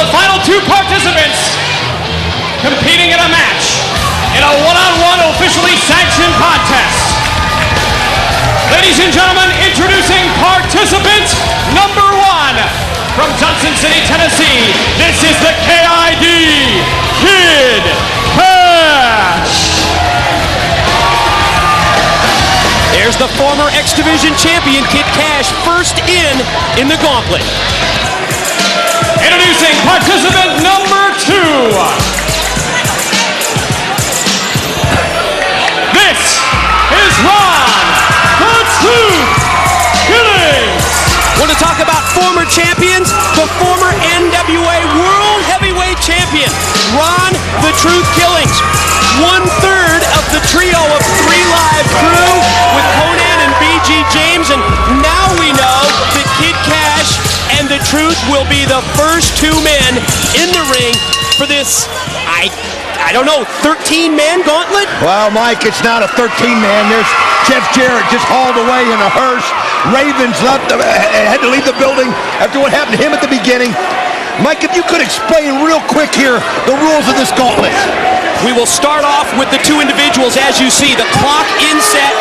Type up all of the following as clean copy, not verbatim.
the final two participants competing in a match in a one-on-one officially sanctioned contest. Ladies and gentlemen, introducing participant number 1 from Johnson City, Tennessee. This is the KID Kid Kash. There's the former X Division champion, Kid Kash, first in the Gauntlet. Introducing participant number 2. This is Ron, the Truth Killings. Want to talk about former champions? The former NWA World Heavyweight Champion, Ron, the Truth Killings. 1/3 of the trio of 3 live crew with Konnan and BG James, and now we know that Kid Kash and the Truth will be the first 2 men in the ring for this, I don't know, 13-man gauntlet? Well, Mike, it's not a 13-man. There's Jeff Jarrett just hauled away in a hearse. Ravens had to leave the building after what happened to him at the beginning. Mike, if you could explain real quick here the rules of this gauntlet. We will start off with the 2 individuals as you see. The clock inset,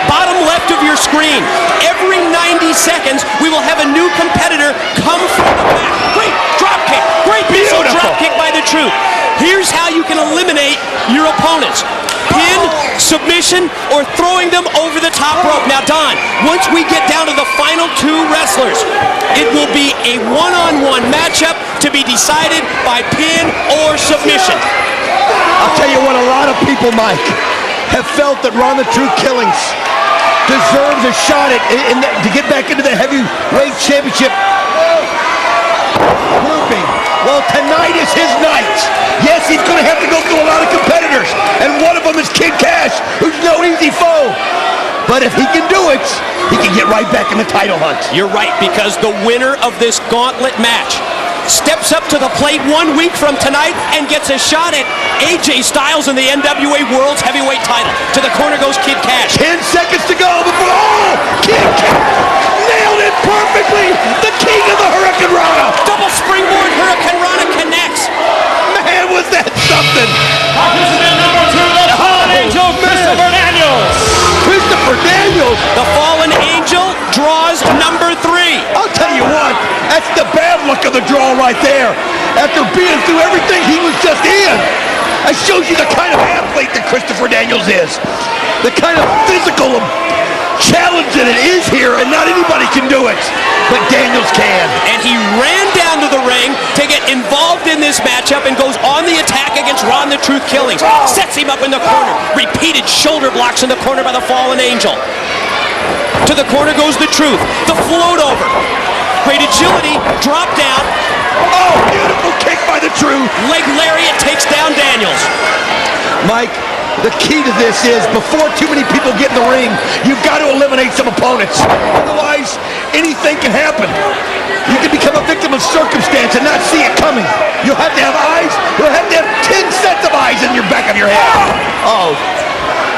bottom left of your screen. Every 90 seconds, we will have a new competitor come from the back. Great drop kick. Great missile drop kick by the Truth. Here's how you can eliminate your opponents. Pin, submission, or throwing them over the top rope. Now, Don, once we get down to the final 2 wrestlers, it will be a one-on-one matchup to be decided by pin or submission. I'll tell you what, a lot of people, Mike, have felt that Ron the Truth Killings deserves a shot to get back into the heavyweight championship grouping. Well, tonight is his night. Yes, he's going to have to go through a lot of competitors, and one of them is Kid Kash, who's no easy foe. But if he can do it, he can get right back in the title hunt. You're right, because the winner of this gauntlet match steps up to the plate 1 week from tonight and gets a shot at AJ Styles in the NWA World's Heavyweight title. To the corner goes Kid Kash. 10 seconds to go before, Kid Kash nailed it perfectly. The king of the Hurricane Rana. Double springboard Hurricane Rana connects. Man, was that something. Participant number 2, the Fallen Angel, Christopher Daniels. Christopher Daniels. The Fallen Angel draws number 3. I'll tell you what, that's the bad luck of the draw right there. After being through everything he was just in, that shows you the kind of athlete that Christopher Daniels is. The kind of physical challenge that it is here, and not anybody can do it, but Daniels can. And he ran down to the ring to get involved in this matchup and goes on the attack against Ron the Truth Killings. Sets him up in the corner. Repeated shoulder blocks in the corner by the Fallen Angel. To the corner goes the Truth. The float over. Great agility. Drop down. Oh, beautiful kick by the Truth. Leg lariat takes down Daniels. Mike, the key to this is before too many people get in the ring, you've got to eliminate some opponents. Otherwise, anything can happen. You can become a victim of circumstance and not see it coming. You'll have to have eyes. You'll have to have 10 sets of eyes in your back of your head. Oh,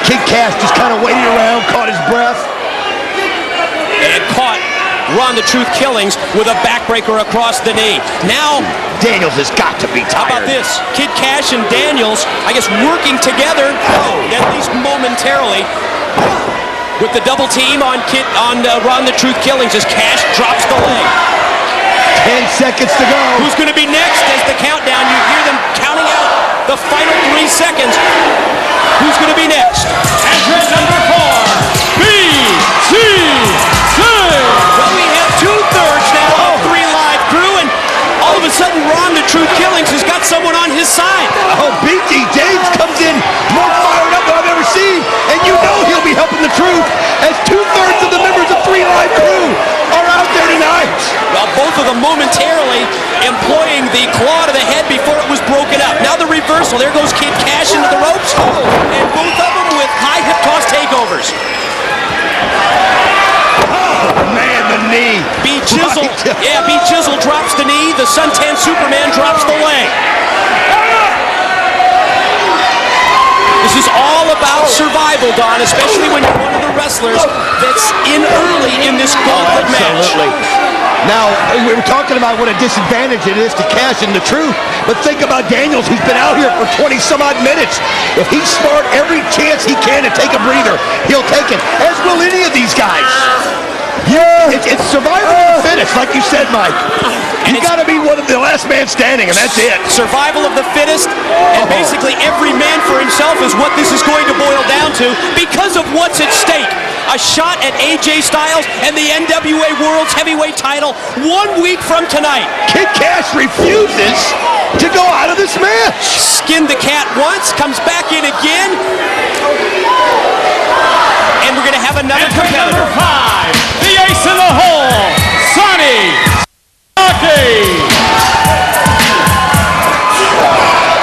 Kid Kash just kind of waited around, caught his breath. And caught Ron the Truth Killings with a backbreaker across the knee. Now, Daniels has got to be tired. how about this? Kid Kash and Daniels, I guess, working together, at least momentarily, with the double team on Ron the Truth Killings as Kash drops the leg. 10 seconds to go. Who's going to be next as the countdown? You hear them counting out the final 3 seconds. Who's going to be next? Entrant number 4, BG James. Well, we have 2/3 now of 3 live crew, and all of a sudden Ron the Truth Killings has got someone on his side. Oh, BG James comes in more fired up than I've ever seen, and you know he'll be helping the Truth as 2/3 of the members of 3 live crew are out there tonight. Well, both of them momentarily employing the claw to the head before it was broken up. Now the reversal. There goes Kid Kash into the ropes, and both of them with high hip toss takeovers. Oh, man, the knee. B Chisel, yeah, B Chisel drops the knee. The Suntan Superman drops the leg. This is all about survival, Don, especially when you're one of the wrestlers that's in early in this gauntlet match. Absolutely. Now, we were talking about what a disadvantage it is to Kash and the Truth, but think about Daniels, who's been out here for 20-some-odd minutes. If he's smart, every chance he can to take a breather, he'll take it, as will any of these guys. Yeah, it's survival of the fittest, like you said, Mike. You got to be one of the last man standing, and that's it. Survival of the fittest, and basically every man for himself is what this is going to boil down to because of what's at stake. A shot at AJ Styles and the NWA World's Heavyweight title 1 week from tonight. Kid Kash refuses to go out of this match. Skinned the cat once, comes back in again. And we're going to have another competitor. Number 5, the ace in the hole, Sonny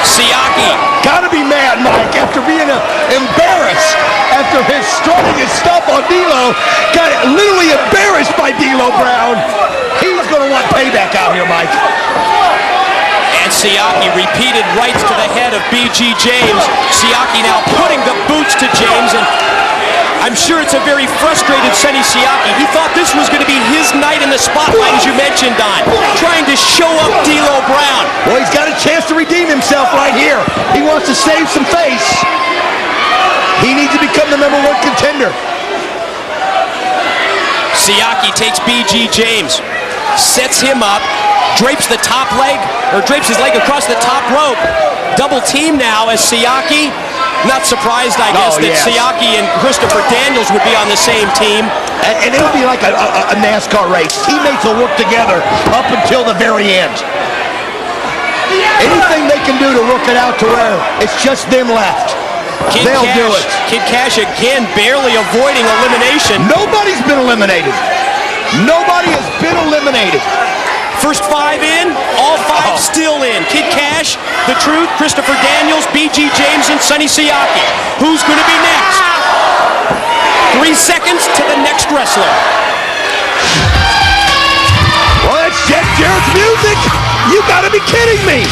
Siaki. Gotta be mad, Mike, after being embarrassed after his strutting his stuff on D'Lo. Got literally embarrassed by D'Lo Brown. He's gonna want payback out here, Mike. And Siaki repeated rights to the head of BG James. Siaki now putting the boots to James, and I'm sure it's a very frustrated Sonny Siaki. He thought this was going to be his night in the spotlight, as you mentioned, Don. Trying to show up D'Lo Brown. Well, he's got a chance to redeem himself right here. He wants to save some face. He needs to become the #1 contender. Siaki takes BG James, sets him up, drapes the top leg, or drapes his leg across the top rope. Double team now as Siaki. Not surprised, I guess, that Siaki and Christopher Daniels would be on the same team. And it'll be like a NASCAR race. Teammates will work together up until the very end. Anything they can do to work it out to where it's just them left, they'll do it. Kid Kash again barely avoiding elimination. Nobody's been eliminated. Nobody has been eliminated. First 5 in, all 5 still in. Kid Kash, The Truth, Christopher Daniels, BG James, and Sonny Siaki. Who's going to be next? 3 seconds to the next wrestler. Well, that's Jeff Jarrett's music. You got to be kidding me.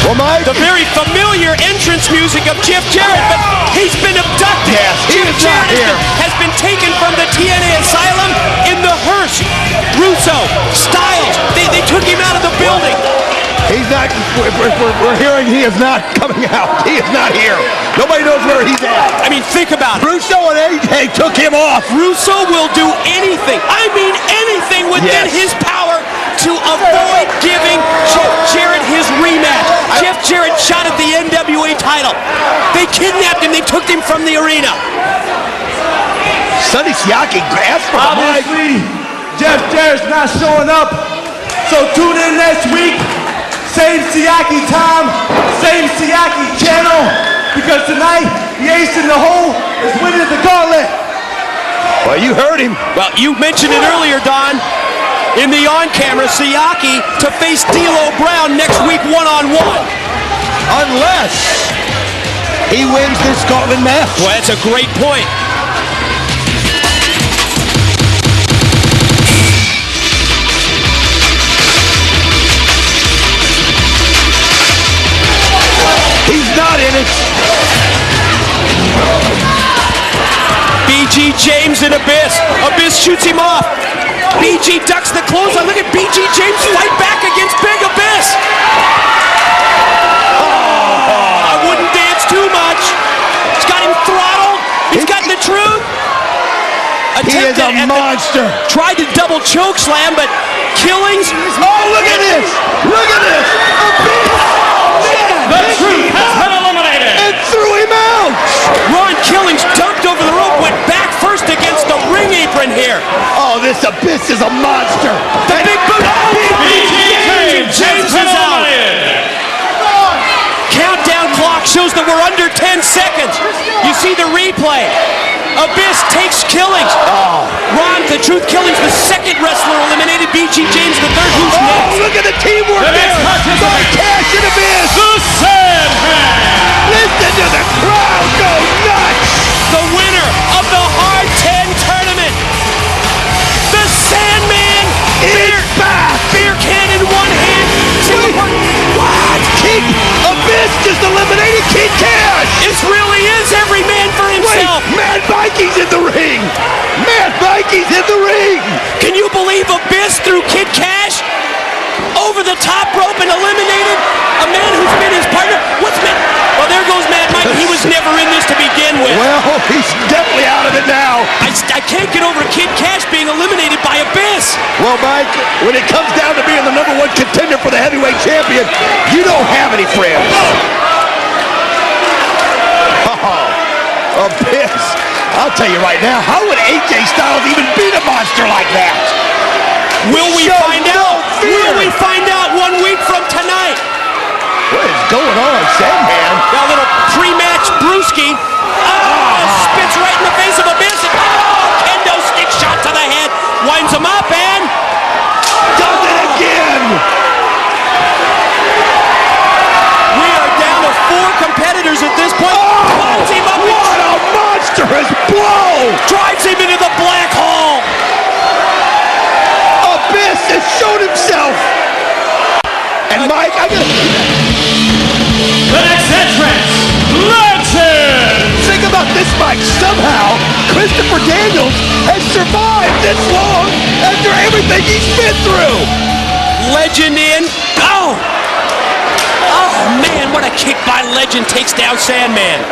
Well, Mike, the very familiar entrance music of Jeff Jarrett, but he's been abducted. Yes, he is not here. Has been taken from the TNA Asylum in the hearse. Russo, Styles, they took him out of the building. He's not, we're hearing he is not coming out. He is not here. Nobody knows where he's at. I mean, think about it. Russo and AJ took him off. Russo will do anything, I mean anything within his power to avoid giving Jeff Jarrett his rematch. Jeff Jarrett shot at the NWA title. They kidnapped him. They took him from the arena. Sonny Siaki asked for the mic. Obviously, Jeff Jarrett's not showing up. So tune in next week. Same Siaki time, same Siaki channel. Because tonight, the ace in the hole is winning the Gauntlet. Well, you heard him. Well, you mentioned it earlier, Don. In the on-camera, Siaki to face D'Lo Brown next week one-on-one. Unless he wins this Scotland match. Well, that's a great point. He's not in it. BG James and Abyss. Abyss shoots him off. BG ducks the clothesline. Look at BG James fight back against Big Abyss. I wouldn't dance too much. He's got him throttled. He's got The Truth. He is a monster. Tried to double choke slam, but Killings. Oh, look at this. Look at this. The Truth has been eliminated. And threw him out. Ron Killings dumped over the rope, went back first against the ring apron here. Oh, this Abyss is a monster. The big boot. James is out. Countdown clock shows that we're under 10 seconds. You see the replay. Abyss takes Killings. Ron, The Truth Killings, the second wrestler eliminated. BG James, the third. Who's next? Look at the teamwork there. By Kash and Abyss. The Sandman. Listen to the crowd go nuts. The winner of the Hard 10 tournament. The Sandman. It's back. Beer can in one hand. What? King Abyss just eliminated King Kash. This really is every man for himself. Wait, Mad Viking's in the ring. in the ring. Can you believe Abyss threw Kid Kash over the top rope and eliminated a man who's been his partner? What's Mad? Well, there goes Mad Mike. He was never in this to begin with. Well, he's definitely out of it now. I can't get over Kid Kash being eliminated by Abyss. Well, Mike, when it comes down to being the #1 contender for the heavyweight champion, you don't have any friends. Oh, Abyss. I'll tell you right now, how would AJ Styles even beat a monster like that? Will we find out? Will we find out 1 week from tonight? What is going on, Sandman? Got a little pre-match brewski. Spits right in the face of Abyss. Kendo stick shot to the head. Winds him up and does it again. We are down to 4 competitors at this point. Climbs him up. What a monstrous blow! Drives him into the black hole. Abyss has shown himself. And Mike, I gotta the next entrant, Legend! Think about this, Mike. Somehow, Christopher Daniels has survived this long after everything he's been through. Legend in. Oh, man, what a kick by Legend. Takes down Sandman.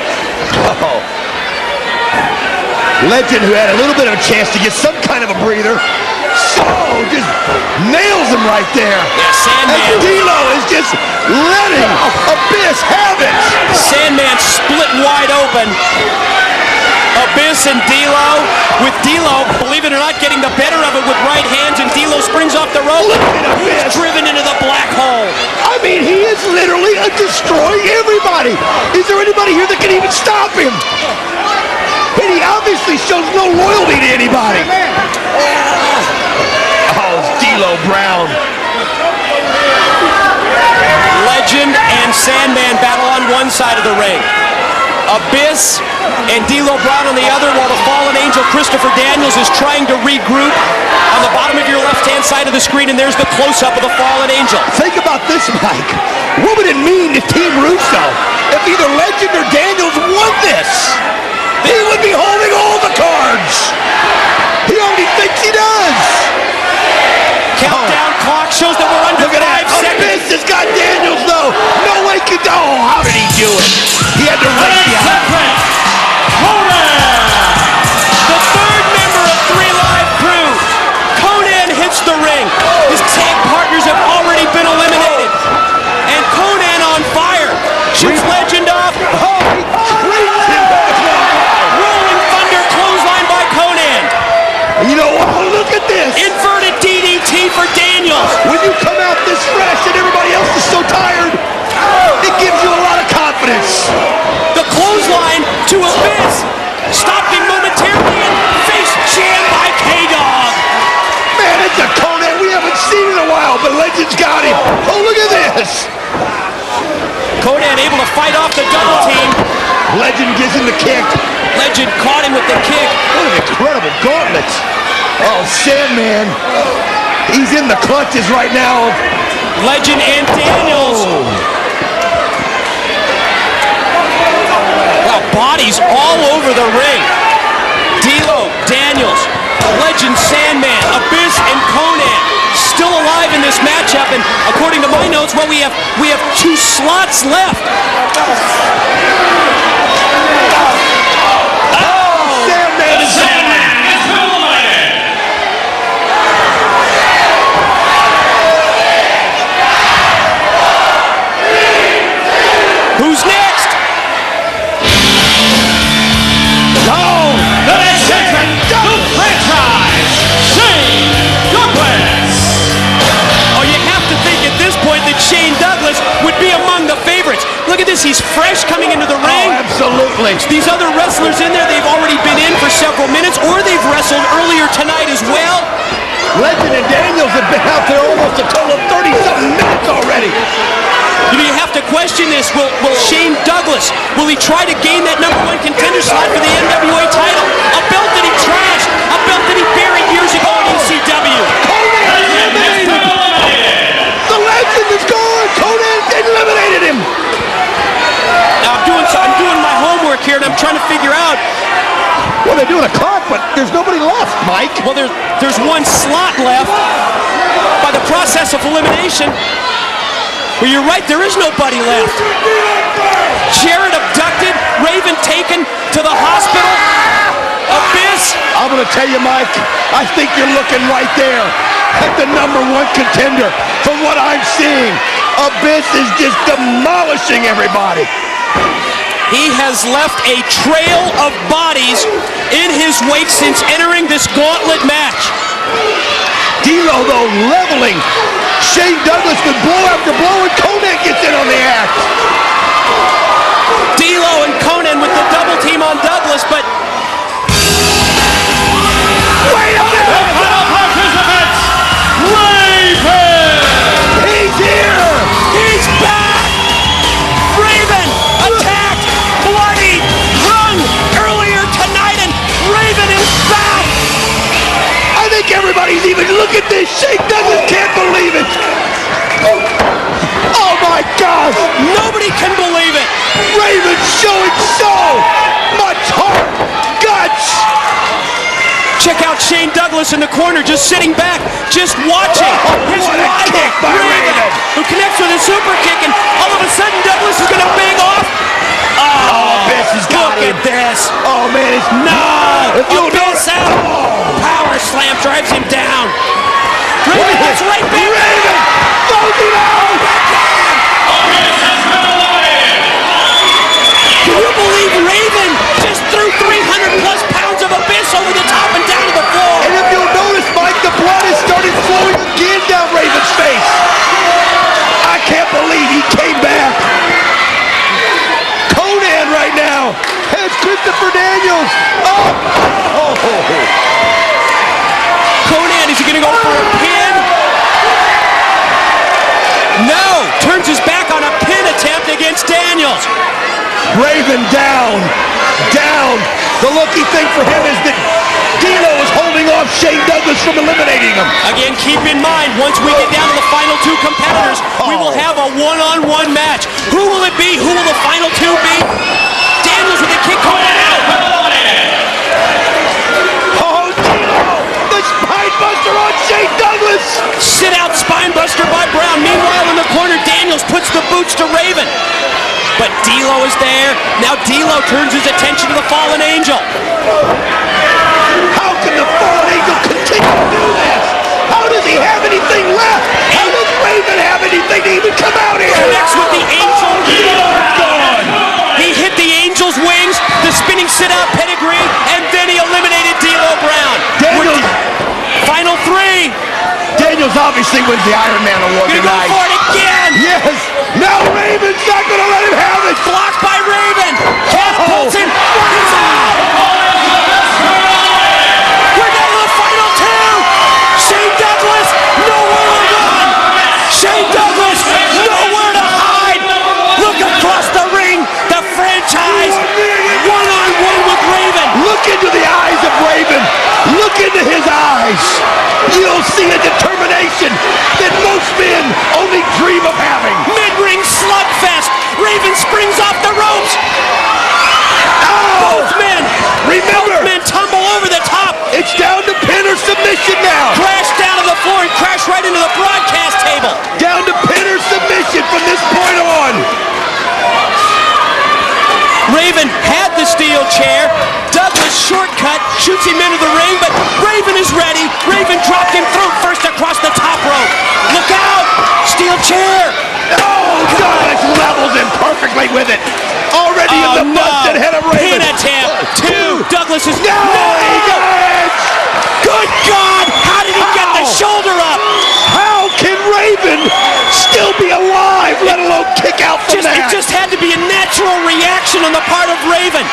Oh. Legend, who had a little bit of a chance to get some kind of a breather, just nails him right there. Yeah, Sandman. And D'Lo is just letting Abyss have it. Sandman split wide open. Abyss and D'Lo, with D'Lo, believe it or not, getting the better of it with right hands, and D'Lo springs off the rope. Look at Abyss. Driven into the black hole. I mean, he is literally destroying everybody. Is there anybody here that can even stop him? And he obviously shows no loyalty to anybody. Oh, it's D'Lo Brown. Legend and Sandman battle on one side of the ring. Abyss and D'Lo Brown on the other, while the fallen angel Christopher Daniels is trying to regroup on the bottom of your left-hand side of the screen, and there's the close-up of the fallen angel. Think about this, Mike. What would it mean to Team Russo if either Legend or Daniels won this? He would be holding all the cards. He already thinks he does. Countdown clock shows that we're under 5 seconds. Abyss has got Daniels, though. No way could... Oh, how did he do it? He had to race behind. Konnan! The third member of 3 Live Crew. Konnan hits the ring. His tag partners have already been eliminated. And Konnan on fire. Shoots Legend off. Rolling Thunder clothesline by Konnan. You know what? Look at this. Inverted DDT for Daniels. When you come out this fresh and everybody else is so tired, it gives you a lot of confidence. The clothesline to Abyss. Stopping momentarily and face jam by K-Dog. Man, it's a Konnan we haven't seen in a while, but Legend's got him. Oh, look at this. Konnan able to fight off the double team. Legend gives him the kick. Legend caught him with the kick. What an incredible gauntlet. Oh, Sandman. He's in the clutches right now. Legend and Daniels. Wow, bodies all over the ring. D'Lo, Daniels, Legend, Sandman, Abyss, and Konnan still alive in this matchup. And according to my notes, well, we have 2 slots left. Sandman is eliminated. Who's next? gone. The next entrant, the franchise, Shane Douglas. Oh, you have to think at this point that Shane Douglas would be among the favorites. Look at this, he's fresh coming into the ring. Oh, absolutely. These other wrestlers in there, they've already been in for several minutes, or they've wrestled earlier tonight as well. Legend and Daniels have been out there almost a total of 30-something minutes already. You have to question this. Will Shane Douglas, will he try to gain that #1 contender slot for the NWA title? A belt that he trashed, a belt that he buried years ago in ECW. The Legend is gone. Konnan eliminated him. Now I'm doing my homework here, and I'm trying to figure out. Well, they're doing a clock, but There's nobody left, Mike. Well, there's one slot left by the process of elimination. Well, you're right, there is nobody left. Jarrett abducted, Raven taken to the hospital. Abyss. I'm going to tell you, Mike, I think you're looking right there at the #1 contender. From what I'm seeing, Abyss is just demolishing everybody. He has left a trail of bodies in his wake since entering this gauntlet match. D'Lo, though, leveling. Shane Douglas with blow after blow, and Konnan gets in on the act. D'Lo and Konnan with the double team on Douglas, but... Wait a minute! The final participants, Raven! He's here! He's back! Raven attacked, bloody, run earlier tonight, and Raven is back! I think everybody's even, look at this, Shane Douglas can't believe it! Oh my gosh! Nobody can believe it! Raven showing so much heart, guts! Check out Shane Douglas in the corner, just sitting back, just watching his what a rival, kick by Raven. who connects with a super kick, and all of a sudden Douglas is going to bang off. Oh, Abyss has got Look him. at this. Oh man, it's No! If you Abyss don't- out. Power slam drives him down. Raven gets right back. Raven throws it out! Can you believe Raven just threw 300 plus pounds of Abyss over the top and down to the floor? And if you'll notice, Mike, the blood has started flowing again down Raven's face. I can't believe he came back. Konnan right now has Christopher Daniels. Oh! Konnan, is he going to go for a pin? No! Turns his back on a pin attempt against Daniels. Raven down. The lucky thing for him is that D'Lo is holding off Shane Douglas from eliminating him. Again, keep in mind, once we get down to the final two competitors, we will have a one-on-one match. Who will it be? Who will the final two be? Daniels with a kick coming out. Oh, D'Lo, the spine buster on Shane Douglas. Sit out spinebuster by Brown. Meanwhile, in the corner, Daniels puts the boots to Raven. But D'Lo is there. Now D'Lo turns his attention to the Fallen Angel. How can the Fallen Angel continue to do this? How does he have anything left? How does Raven have anything to even come out here? Connects with the Angel. Gone. He hit the Angel's wings, the spinning sit-out pedigree, and then he eliminated D'Lo Brown. Daniels. Final three. Daniels obviously wins the Iron Man award Gonna go tonight. for it again. Yes. Now Raven's not going to let him have it. Blocked by Raven. Cash pulls him. He's out. We're down to the final two. Shane Douglas, nowhere to run. Shane Douglas, nowhere to hide. Look across the ring. The franchise one-on-one with Raven. Look into the eyes of Raven. Look into his eyes. You'll see a determination that most men only dream of having. Mid-ring slugfest. Raven springs off the ropes. Oh! Both men tumble over the top. It's down to pin or submission now. Crash down to the floor and crash right into the broadcast table. Down to pin or submission from this point on. Raven had the steel chair. Douglas shortcut, shoots him into the ring, but Raven is ready. Raven dropped him through first across the top rope. Look out! Steel chair! Oh, Douglas levels him perfectly with it. Already in the busted head of Raven. Pin attempt. Two. Douglas is... No! He got it! Good God! How did he get the shoulder up? How can Raven still be alive, let alone kick out from that? It just had to be a natural reaction on the part of Raven.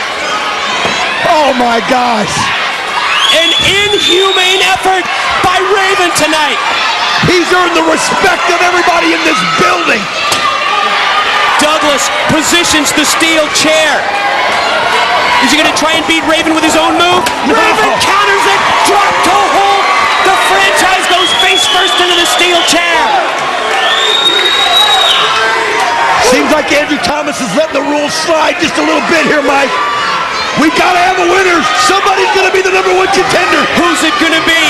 Oh my gosh. An inhumane effort by Raven tonight. He's earned the respect of everybody in this building. Douglas positions the steel chair. Is he going to try and beat Raven with his own move? No. Raven counters it. Drop toe hold. The franchise goes face first into the steel chair. Seems like Andrew Thomas is letting the rules slide just a little bit here, Mike. We gotta have a winner. Somebody's gonna be the #1 contender. Who's it gonna be?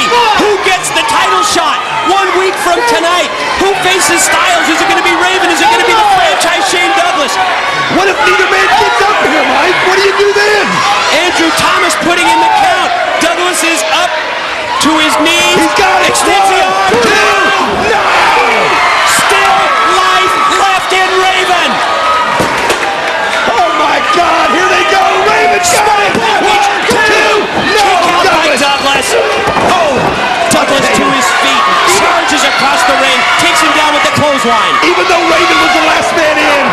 Who gets the title shot 1 week from tonight? Who faces Styles? Is it gonna be Raven? Is it gonna be the franchise Shane Douglas? What if neither man gets up here, Mike? What do you do then? Andrew Thomas putting in the count. Douglas is up to his knees. He's got it. Extends the arm. 1, 2. No! Still life left in Raven. Oh my God! Here they go. Raven got it. 1, 2. No! Kick out by Douglas. Douglas. Oh! Douglas to his feet. Charges across the ring. Takes him down with the clothesline. Even though Raven was the last man in,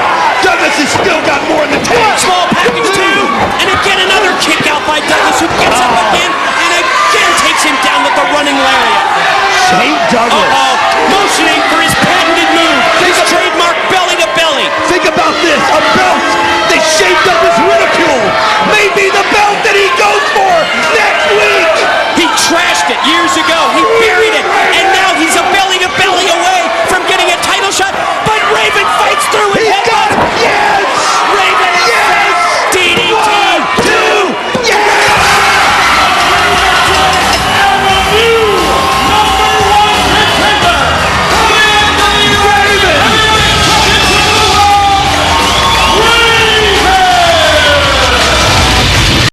Douglas has still got more in the tank. Small package two. And again another kick out by Douglas, who gets up again and again takes him down with the running lariat. Shane Douglas. Motioning for his patented move. His trademark belly to belly. Think about this. A belt that Shane Douglas